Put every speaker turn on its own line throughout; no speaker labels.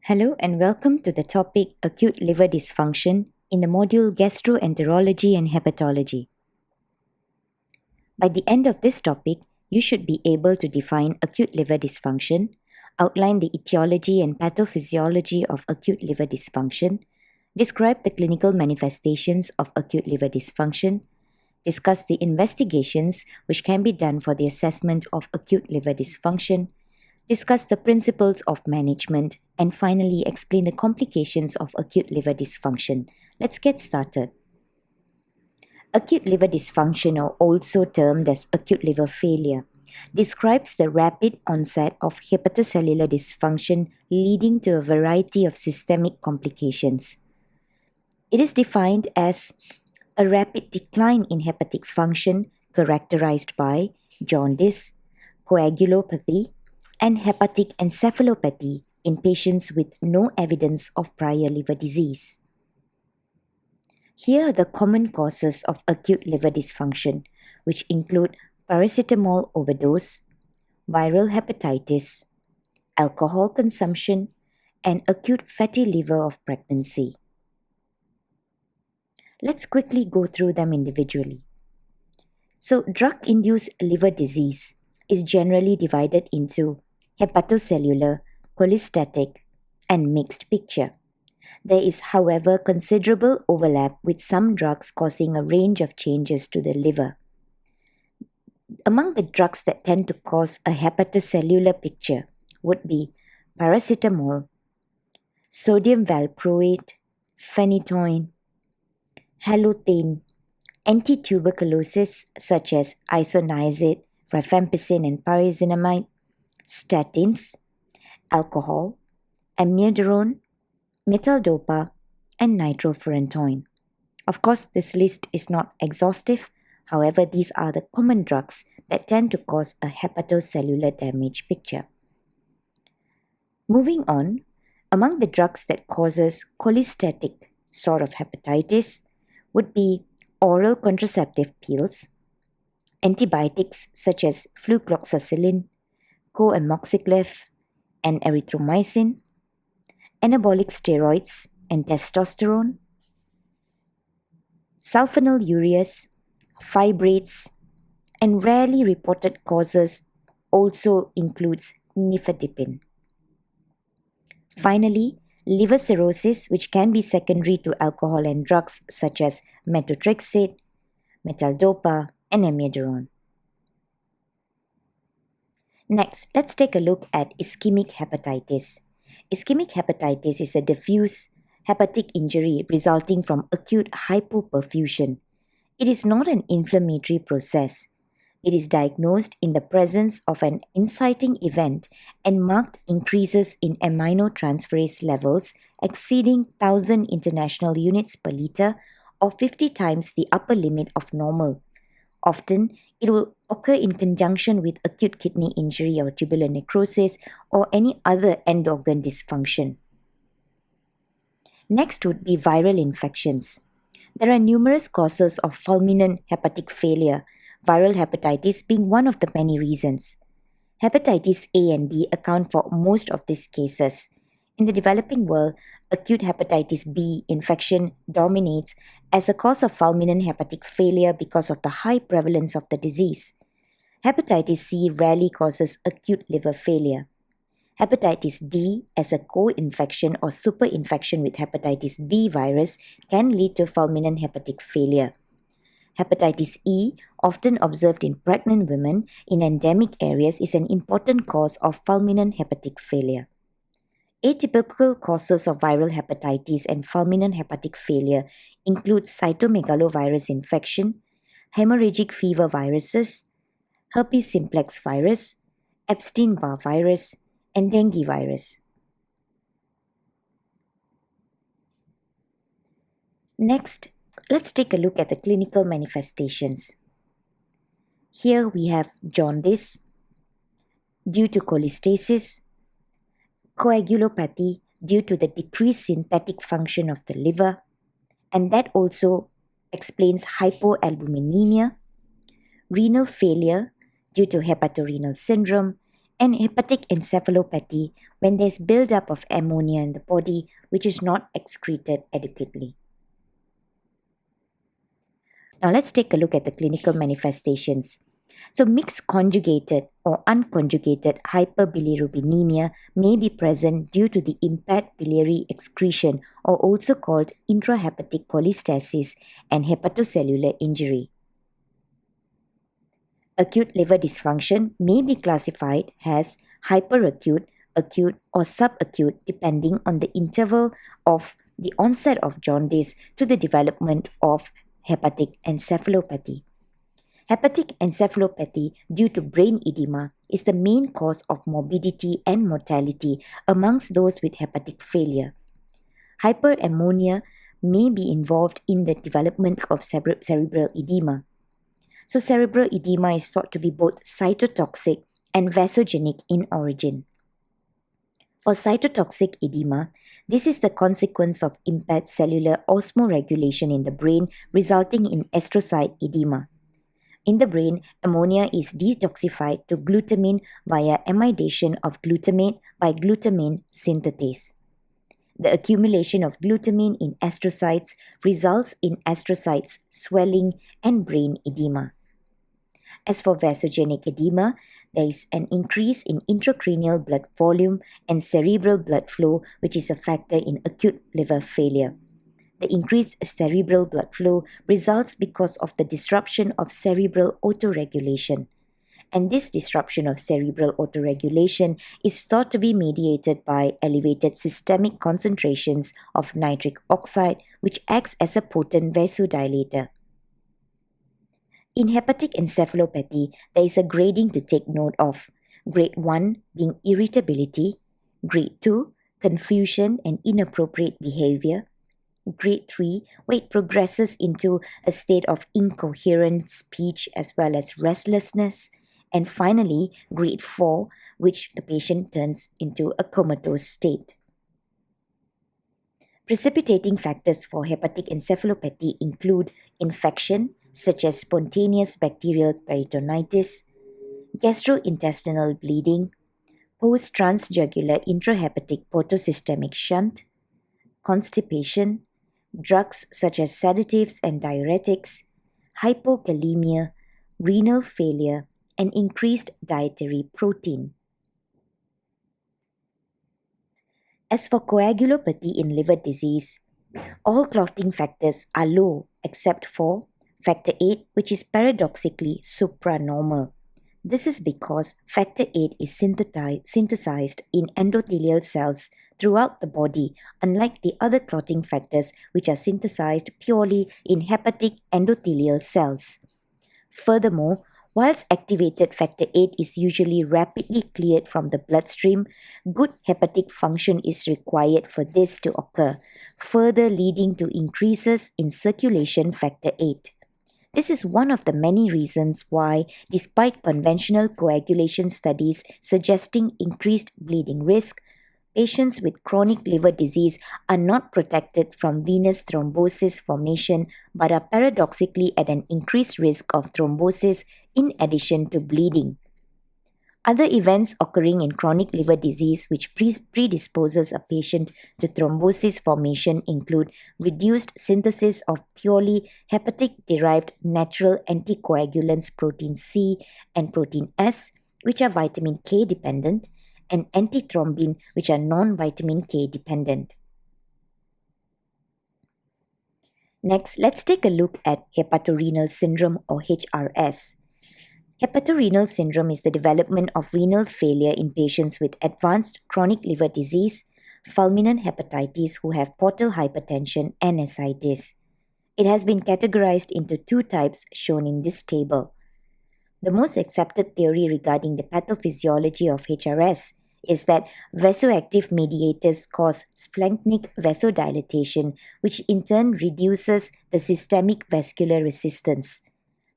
Hello and welcome to the topic acute liver dysfunction in the module gastroenterology and hepatology. By the end of this topic, you should be able to define acute liver dysfunction, outline the etiology and pathophysiology of acute liver dysfunction, describe the clinical manifestations of acute liver dysfunction, discuss the investigations which can be done for the assessment of acute liver dysfunction, discuss the principles of management, and finally explain the complications of acute liver dysfunction. Let's get started. Acute liver dysfunction, or also termed as acute liver failure, describes the rapid onset of hepatocellular dysfunction leading to a variety of systemic complications. It is defined as a rapid decline in hepatic function characterized by jaundice, coagulopathy, and hepatic encephalopathy in patients with no evidence of prior liver disease. Here are the common causes of acute liver dysfunction, which include paracetamol overdose, viral hepatitis, alcohol consumption, and acute fatty liver of pregnancy. Let's quickly go through them individually. So, drug-induced liver disease is generally divided into hepatocellular, cholestatic, and mixed picture. There is, however, considerable overlap with some drugs causing a range of changes to the liver. Among the drugs that tend to cause a hepatocellular picture would be paracetamol, sodium valproate, phenytoin, halothane, antituberculosis such as isoniazid, rifampicin, and pyrazinamide, statins, alcohol, amiodarone, metaldopa, and nitrofurantoin. Of course, this list is not exhaustive. However, these are the common drugs that tend to cause a hepatocellular damage picture. Moving on, among the drugs that causes cholestatic sort of hepatitis would be oral contraceptive pills, antibiotics such as flucloxacillin, coamoxiclav, and erythromycin, anabolic steroids and testosterone, sulfonylureas, fibrates, and rarely reported causes also includes nifedipine. Finally, liver cirrhosis, which can be secondary to alcohol and drugs such as methotrexate, metaldopa, and amiodarone. Next, let's take a look at ischemic hepatitis. Ischemic hepatitis is a diffuse hepatic injury resulting from acute hypoperfusion. It is not an inflammatory process. It is diagnosed in the presence of an inciting event and marked increases in aminotransferase levels exceeding 1,000 international units per liter or 50 times the upper limit of normal. Often, it will occur in conjunction with acute kidney injury or tubular necrosis or any other end organ dysfunction. Next would be viral infections. There are numerous causes of fulminant hepatic failure, viral hepatitis being one of the many reasons. Hepatitis A and B account for most of these cases. In the developing world, acute hepatitis B infection dominates as a cause of fulminant hepatic failure because of the high prevalence of the disease. Hepatitis C rarely causes acute liver failure. Hepatitis D, as a co-infection or superinfection with hepatitis B virus, can lead to fulminant hepatic failure. Hepatitis E, often observed in pregnant women in endemic areas, is an important cause of fulminant hepatic failure. Atypical causes of viral hepatitis and fulminant hepatic failure include cytomegalovirus infection, hemorrhagic fever viruses, herpes simplex virus, Epstein-Barr virus, and dengue virus. Next, let's take a look at the clinical manifestations. Here we have jaundice due to cholestasis, coagulopathy due to the decreased synthetic function of the liver, and that also explains hypoalbuminemia, renal failure due to hepatorenal syndrome, and hepatic encephalopathy when there's buildup of ammonia in the body which is not excreted adequately. Now let's take a look at the clinical manifestations. So mixed conjugated or unconjugated hyperbilirubinemia may be present due to the impaired biliary excretion, or also called intrahepatic cholestasis and hepatocellular injury. Acute liver dysfunction may be classified as hyperacute, acute, or subacute depending on the interval of the onset of jaundice to the development of hepatic encephalopathy. Hepatic encephalopathy due to brain edema is the main cause of morbidity and mortality amongst those with hepatic failure. Hyperammonia may be involved in the development of cerebral edema. So cerebral edema is thought to be both cytotoxic and vasogenic in origin. For cytotoxic edema, this is the consequence of impaired cellular osmoregulation in the brain resulting in astrocyte edema. In the brain, ammonia is detoxified to glutamine via amidation of glutamate by glutamine synthetase. The accumulation of glutamine in astrocytes results in astrocytes swelling and brain edema. As for vasogenic edema, there is an increase in intracranial blood volume and cerebral blood flow, which is a factor in acute liver failure. The increased cerebral blood flow results because of the disruption of cerebral autoregulation. And this disruption of cerebral autoregulation is thought to be mediated by elevated systemic concentrations of nitric oxide, which acts as a potent vasodilator. In hepatic encephalopathy, there is a grading to take note of. Grade 1 being irritability, Grade 2, confusion and inappropriate behavior, Grade 3, where it progresses into a state of incoherent speech as well as restlessness, and finally, Grade 4, which the patient turns into a comatose state. Precipitating factors for hepatic encephalopathy include infection, such as spontaneous bacterial peritonitis, gastrointestinal bleeding, post-transjugular intrahepatic portosystemic shunt, constipation, drugs such as sedatives and diuretics, hypokalemia, renal failure, and increased dietary protein. As for coagulopathy in liver disease, all clotting factors are low except for factor 8, which is paradoxically supranormal. This is because factor 8 is synthesized in endothelial cells throughout the body, unlike the other clotting factors which are synthesized purely in hepatic endothelial cells. Furthermore, whilst activated factor 8 is usually rapidly cleared from the bloodstream, good hepatic function is required for this to occur, further leading to increases in circulation factor 8. This is one of the many reasons why, despite conventional coagulation studies suggesting increased bleeding risk, patients with chronic liver disease are not protected from venous thrombosis formation but are paradoxically at an increased risk of thrombosis in addition to bleeding. Other events occurring in chronic liver disease which predisposes a patient to thrombosis formation include reduced synthesis of purely hepatic-derived natural anticoagulants protein C and protein S, which are vitamin K dependent, and antithrombin, which are non-vitamin K dependent. Next, let's take a look at hepatorenal syndrome or HRS. Hepatorenal syndrome is the development of renal failure in patients with advanced chronic liver disease, fulminant hepatitis who have portal hypertension and ascites. It has been categorized into two types shown in this table. The most accepted theory regarding the pathophysiology of HRS is that vasoactive mediators cause splanchnic vasodilatation, which in turn reduces the systemic vascular resistance.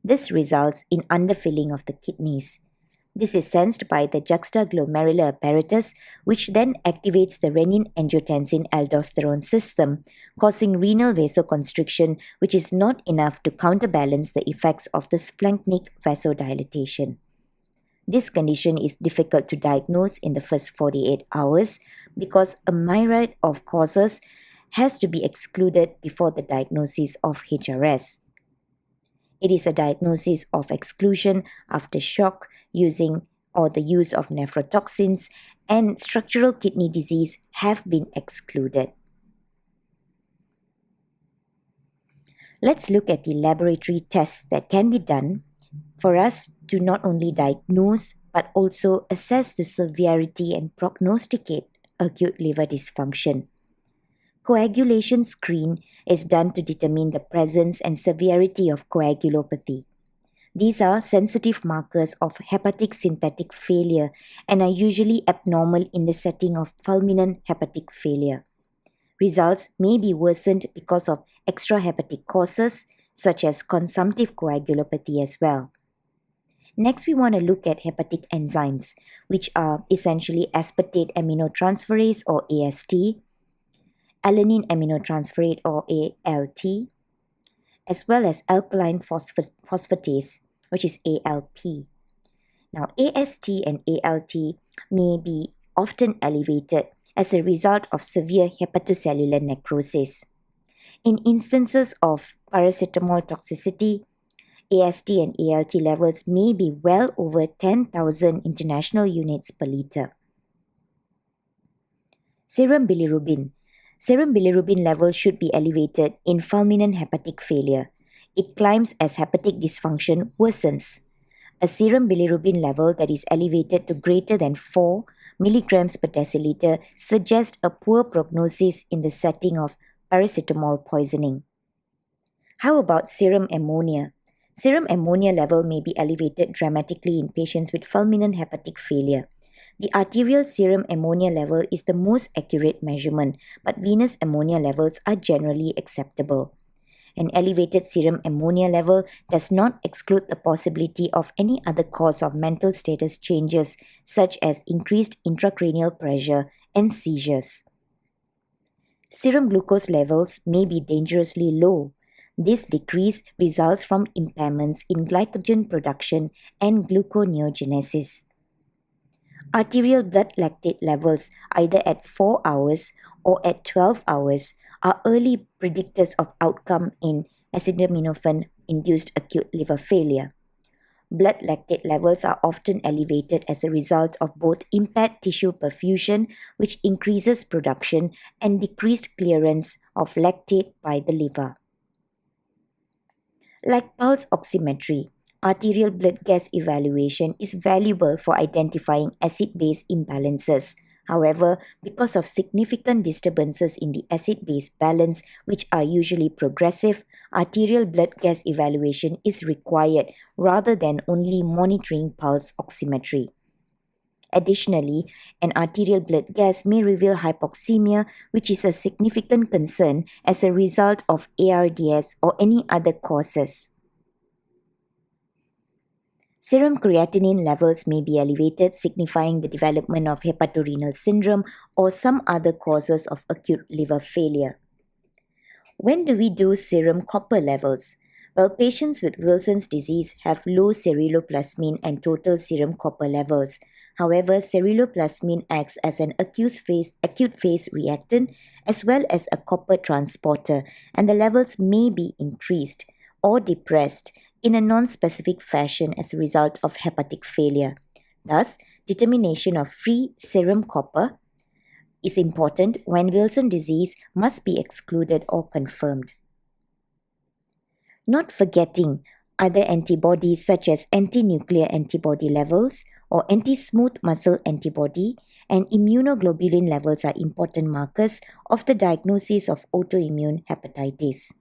This results in underfilling of the kidneys. This is sensed by the juxtaglomerular apparatus, which then activates the renin-angiotensin-aldosterone system, causing renal vasoconstriction, which is not enough to counterbalance the effects of the splanchnic vasodilatation. This condition is difficult to diagnose in the first 48 hours because a myriad of causes has to be excluded before the diagnosis of HRS. It is a diagnosis of exclusion after shock using or the use of nephrotoxins, and structural kidney disease have been excluded. Let's look at the laboratory tests that can be done for us to not only diagnose but also assess the severity and prognosticate acute liver dysfunction. Coagulation screen is done to determine the presence and severity of coagulopathy. These are sensitive markers of hepatic synthetic failure and are usually abnormal in the setting of fulminant hepatic failure. Results may be worsened because of extrahepatic causes such as consumptive coagulopathy as well. Next, we want to look at hepatic enzymes, which are essentially aspartate aminotransferase or AST, alanine aminotransferase or ALT, as well as alkaline phosphatase, which is ALP. Now, AST and ALT may be often elevated as a result of severe hepatocellular necrosis. In instances of paracetamol toxicity, AST and ALT levels may be well over 10,000 international units per liter. Serum bilirubin. Serum bilirubin levels should be elevated in fulminant hepatic failure. It climbs as hepatic dysfunction worsens. A serum bilirubin level that is elevated to greater than 4 milligrams per deciliter suggests a poor prognosis in the setting of paracetamol poisoning. How about serum ammonia? Serum ammonia level may be elevated dramatically in patients with fulminant hepatic failure. The arterial serum ammonia level is the most accurate measurement, but venous ammonia levels are generally acceptable. An elevated serum ammonia level does not exclude the possibility of any other cause of mental status changes, such as increased intracranial pressure and seizures. Serum glucose levels may be dangerously low. This decrease results from impairments in glycogen production and gluconeogenesis. Arterial blood lactate levels, either at 4 hours or at 12 hours, are early predictors of outcome in acetaminophen-induced acute liver failure. Blood lactate levels are often elevated as a result of both impaired tissue perfusion, which increases production, and decreased clearance of lactate by the liver. Like pulse oximetry, arterial blood gas evaluation is valuable for identifying acid-base imbalances. However, because of significant disturbances in the acid-base balance, which are usually progressive, arterial blood gas evaluation is required rather than only monitoring pulse oximetry. Additionally, an arterial blood gas may reveal hypoxemia, which is a significant concern as a result of ARDS or any other causes. Serum creatinine levels may be elevated, signifying the development of hepatorenal syndrome or some other causes of acute liver failure. When do we do serum copper levels? Well, patients with Wilson's disease have low ceruloplasmin and total serum copper levels. However, ceruloplasmin acts as an acute phase reactant as well as a copper transporter, and the levels may be increased or depressed in a non-specific fashion as a result of hepatic failure. Thus, determination of free serum copper is important when Wilson disease must be excluded or confirmed. Not forgetting other antibodies such as anti-nuclear antibody levels or anti-smooth muscle antibody and immunoglobulin levels are important markers of the diagnosis of autoimmune hepatitis.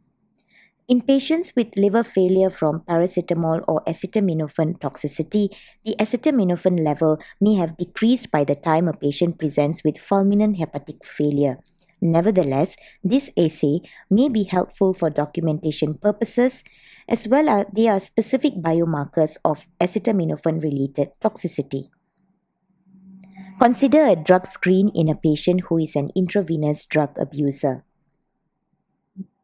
In patients with liver failure from paracetamol or acetaminophen toxicity, the acetaminophen level may have decreased by the time a patient presents with fulminant hepatic failure. Nevertheless, this assay may be helpful for documentation purposes as well as they are specific biomarkers of acetaminophen-related toxicity. Consider a drug screen in a patient who is an intravenous drug abuser.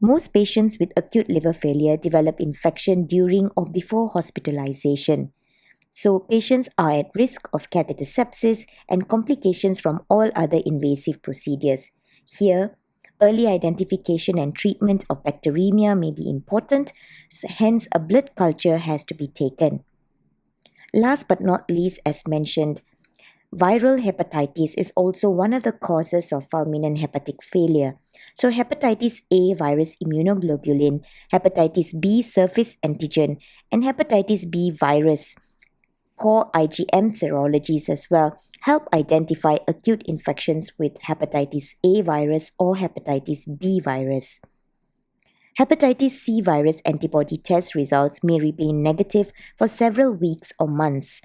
Most patients with acute liver failure develop infection during or before hospitalization. So patients are at risk of catheter sepsis and complications from all other invasive procedures. Here, early identification and treatment of bacteremia may be important, hence a blood culture has to be taken. Last but not least, as mentioned, viral hepatitis is also one of the causes of fulminant hepatic failure. So hepatitis A virus immunoglobulin, hepatitis B surface antigen, and hepatitis B virus core IgM serologies as well help identify acute infections with hepatitis A virus or hepatitis B virus. Hepatitis C virus antibody test results may remain negative for several weeks or months.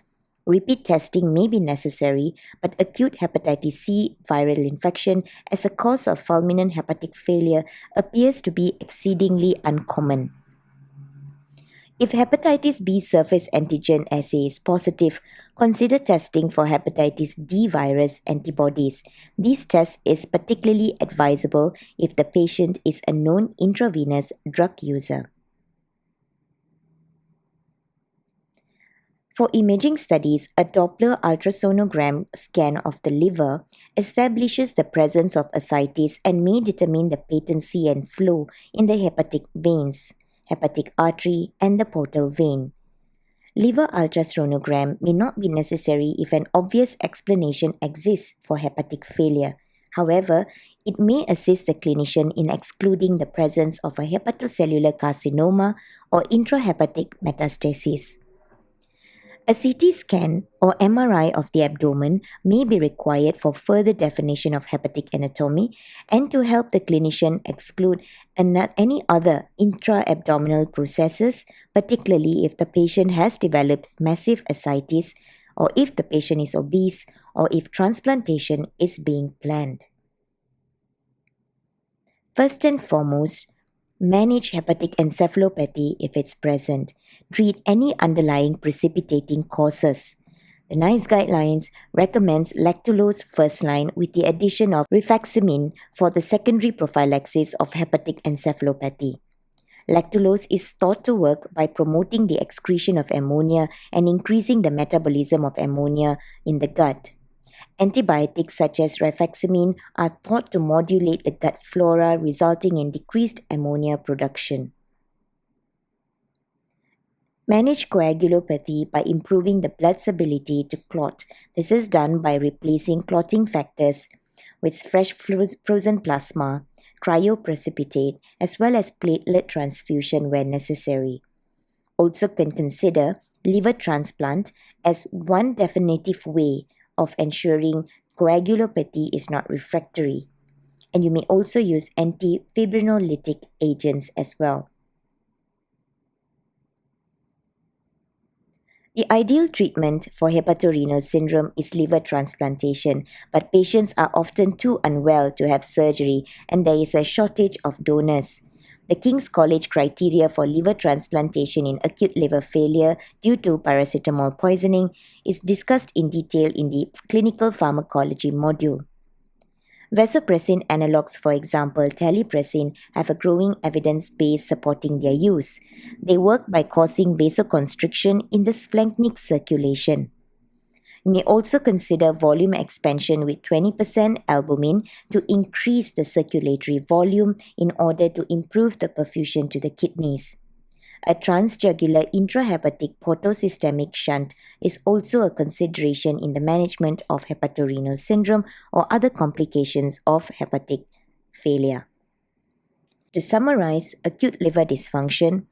Repeat testing may be necessary, but acute hepatitis C viral infection as a cause of fulminant hepatic failure appears to be exceedingly uncommon. If hepatitis B surface antigen assay is positive, consider testing for hepatitis D virus antibodies. These tests is particularly advisable if the patient is a known intravenous drug user. For imaging studies, a Doppler ultrasonogram scan of the liver establishes the presence of ascites and may determine the patency and flow in the hepatic veins, hepatic artery, and the portal vein. Liver ultrasonogram may not be necessary if an obvious explanation exists for hepatic failure. However, it may assist the clinician in excluding the presence of a hepatocellular carcinoma or intrahepatic metastasis. A CT scan or MRI of the abdomen may be required for further definition of hepatic anatomy and to help the clinician exclude any other intra-abdominal processes, particularly if the patient has developed massive ascites or if the patient is obese or if transplantation is being planned. First and foremost, manage hepatic encephalopathy if it's present. Treat any underlying precipitating causes. The NICE guidelines recommends lactulose first line with the addition of rifaximin for the secondary prophylaxis of hepatic encephalopathy. Lactulose is thought to work by promoting the excretion of ammonia and increasing the metabolism of ammonia in the gut. Antibiotics such as rifaximin are thought to modulate the gut flora, resulting in decreased ammonia production. Manage coagulopathy by improving the blood's ability to clot. This is done by replacing clotting factors with fresh frozen plasma, cryoprecipitate, as well as platelet transfusion where necessary. Also can consider liver transplant as one definitive way of ensuring coagulopathy is not refractory. And you may also use antifibrinolytic agents as well. The ideal treatment for hepatorenal syndrome is liver transplantation, but patients are often too unwell to have surgery and there is a shortage of donors. The King's College criteria for liver transplantation in acute liver failure due to paracetamol poisoning is discussed in detail in the clinical pharmacology module. Vasopressin analogues, for example, talipressin, have a growing evidence base supporting their use. They work by causing vasoconstriction in the splanchnic circulation. You may also consider volume expansion with 20% albumin to increase the circulatory volume in order to improve the perfusion to the kidneys. A transjugular intrahepatic portosystemic shunt is also a consideration in the management of hepatorenal syndrome or other complications of hepatic failure. To summarize, acute liver dysfunction,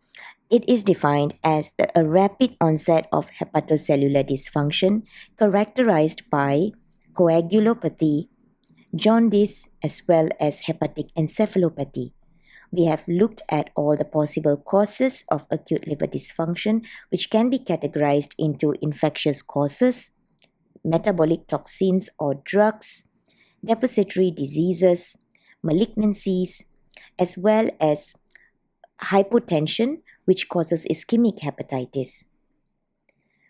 it is defined as a rapid onset of hepatocellular dysfunction characterized by coagulopathy, jaundice, as well as hepatic encephalopathy. We have looked at all the possible causes of acute liver dysfunction, which can be categorized into infectious causes, metabolic toxins or drugs, depository diseases, malignancies, as well as hypotension, which causes ischemic hepatitis.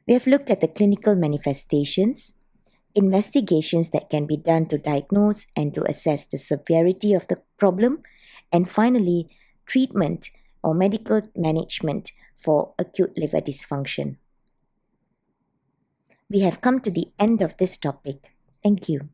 We have looked at the clinical manifestations, investigations that can be done to diagnose and to assess the severity of the problem, and finally, treatment or medical management for acute liver dysfunction. We have come to the end of this topic. Thank you.